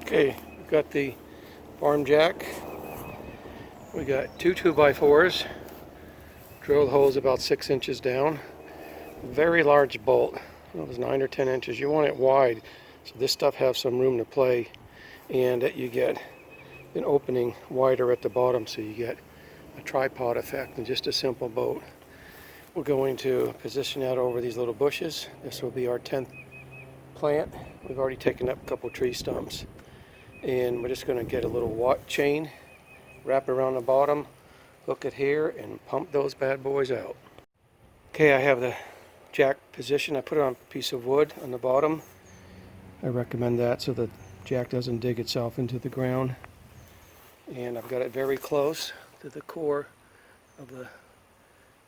Okay, we've got the Farm Jack. We got two 2x4s, drilled holes about 6 inches down. Very large bolt, it was 9 or 10 inches. You want it wide, so this stuff has some room to play, and that you get an opening wider at the bottom, so you get a tripod effect and just a simple boat. We're going to position that over these little bushes. This will be our 10th plant. We've already taken up a couple tree stumps. And we're just going to get a little chain, wrap it around the bottom, hook it here, and pump those bad boys out. Okay, I have the jack positioned. I put it on a piece of wood on the bottom. I recommend that so the jack doesn't dig itself into the ground. And I've got it very close to the core of the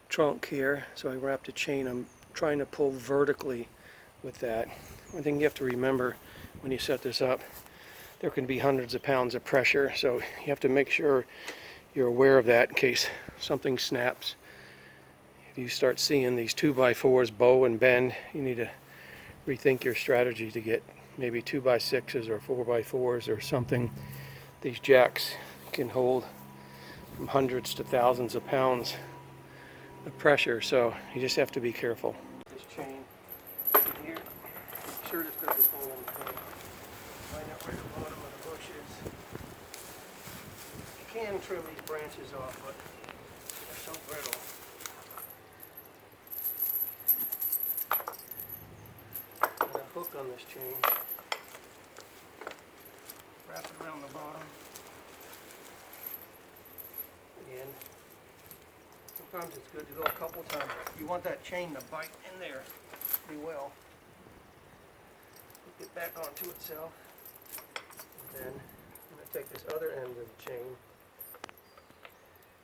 trunk here. So I wrapped a chain. I'm trying to pull vertically with that. One thing you have to remember when you set this up, there can be hundreds of pounds of pressure, so you have to make sure you're aware of that in case something snaps. If you start seeing these 2x4s bow and bend, you need to rethink your strategy to get maybe 2x6s or 4x4s or something. These jacks can hold from hundreds to thousands of pounds of pressure, so you just have to be careful. This chain here, make sure this doesn't fall on the front. Line up right at the bottom of the bushes. You can trim these branches off, but they're so brittle. Put a hook on this chain. Wrap it around the bottom. And sometimes it's good to go a couple times. You want that chain to bite in there pretty well. Get back onto itself. And then I'm going to take this other end of the chain.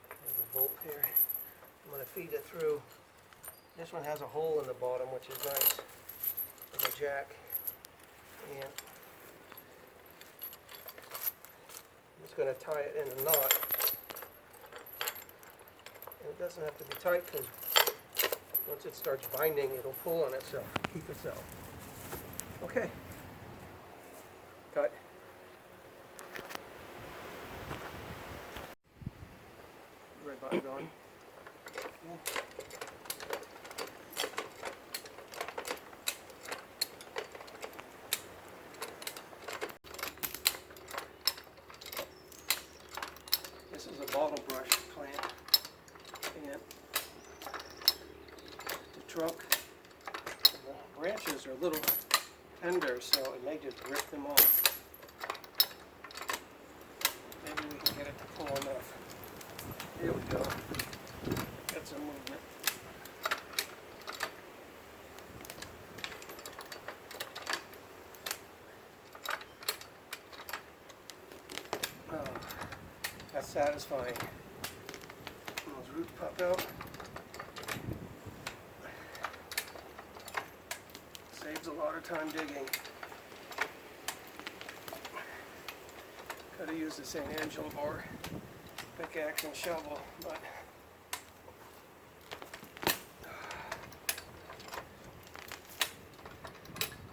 There's a bolt here. I'm going to feed it through. This one has a hole in the bottom, which is nice for the jack. And I'm just going to tie it in a knot. And it doesn't have to be tight because once it starts binding, it'll pull on itself, keep itself. Okay. Cut. Red button's on. This is a bottle brush plant, and the trunk, the branches are a little tender, so it may just rip them off. Maybe we can get it to pull enough. Here we go. Got some movement. Oh, that's satisfying. Those roots pop out. Saves a lot of time digging. Could have used the St. Angelo or pickaxe and shovel, but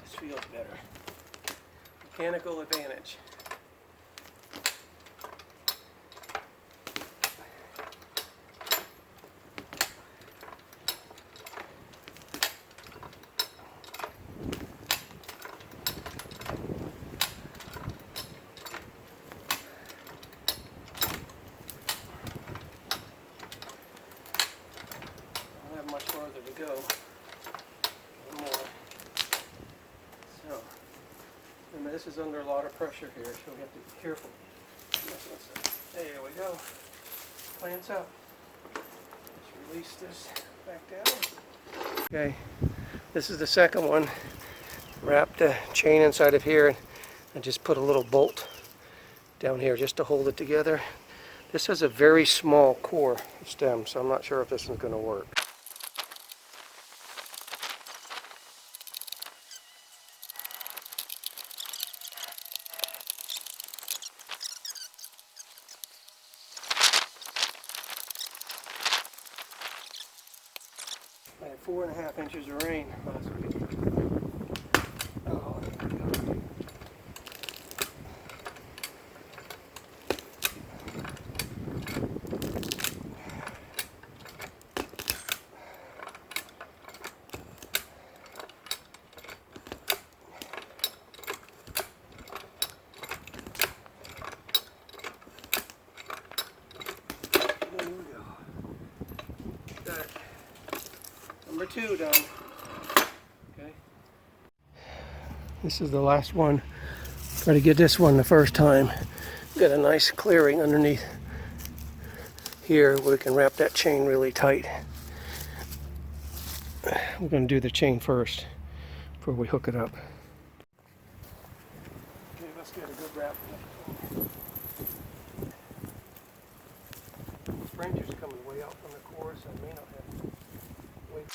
this feels better. Mechanical advantage. Much farther to go. One more. So, remember, this is under a lot of pressure here, so we have to be careful. There we go. Plants up. Just release this back down. Okay, this is the second one. Wrap the chain inside of here and just put a little bolt down here just to hold it together. This has a very small core stem, so I'm not sure if this is going to work. I had 4.5 inches of rain last week. Oh, there we go. This is the last one. Try to get this one the first time. Got a nice clearing underneath here where we can wrap that chain really tight. We're going to do the chain first before we hook it up. Okay, let's get a good wrap. The springer's coming way out from the core, so I may not have weight.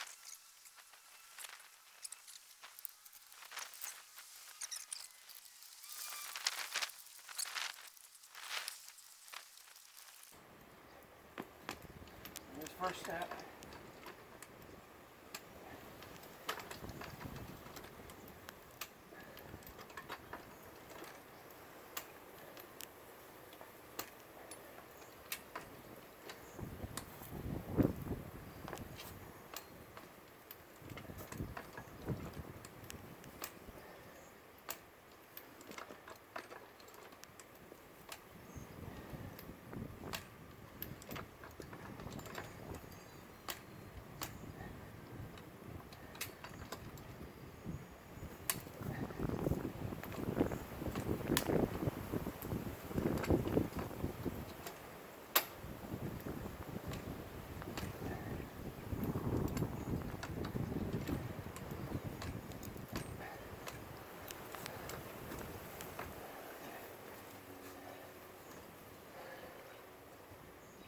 Here's first step.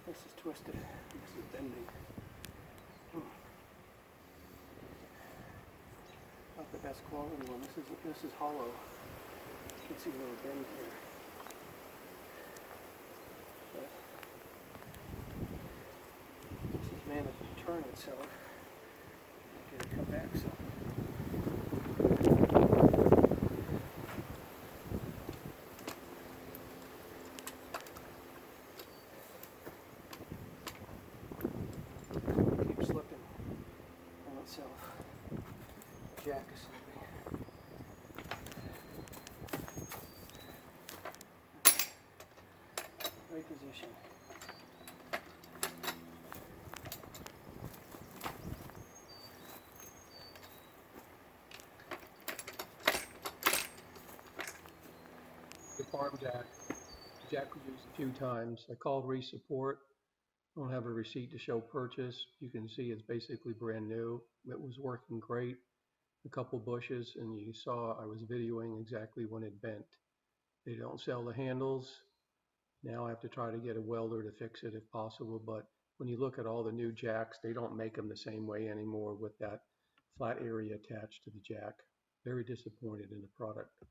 This is twisted. This is bending. Not the best quality one. This is hollow. You can see a little bend here. But this is managed to turn itself. Get it come back some. Keep slipping on itself. Jack is slipping. Right position. The Farm Jack. Jack was used a few times. I called Reese Support. I don't have a receipt to show purchase. You can see it's basically brand new. It was working great. A couple bushes, and you saw I was videoing exactly when it bent. They don't sell the handles. Now I have to try to get a welder to fix it if possible, but when you look at all the new jacks, they don't make them the same way anymore with that flat area attached to the jack. Very disappointed in the product.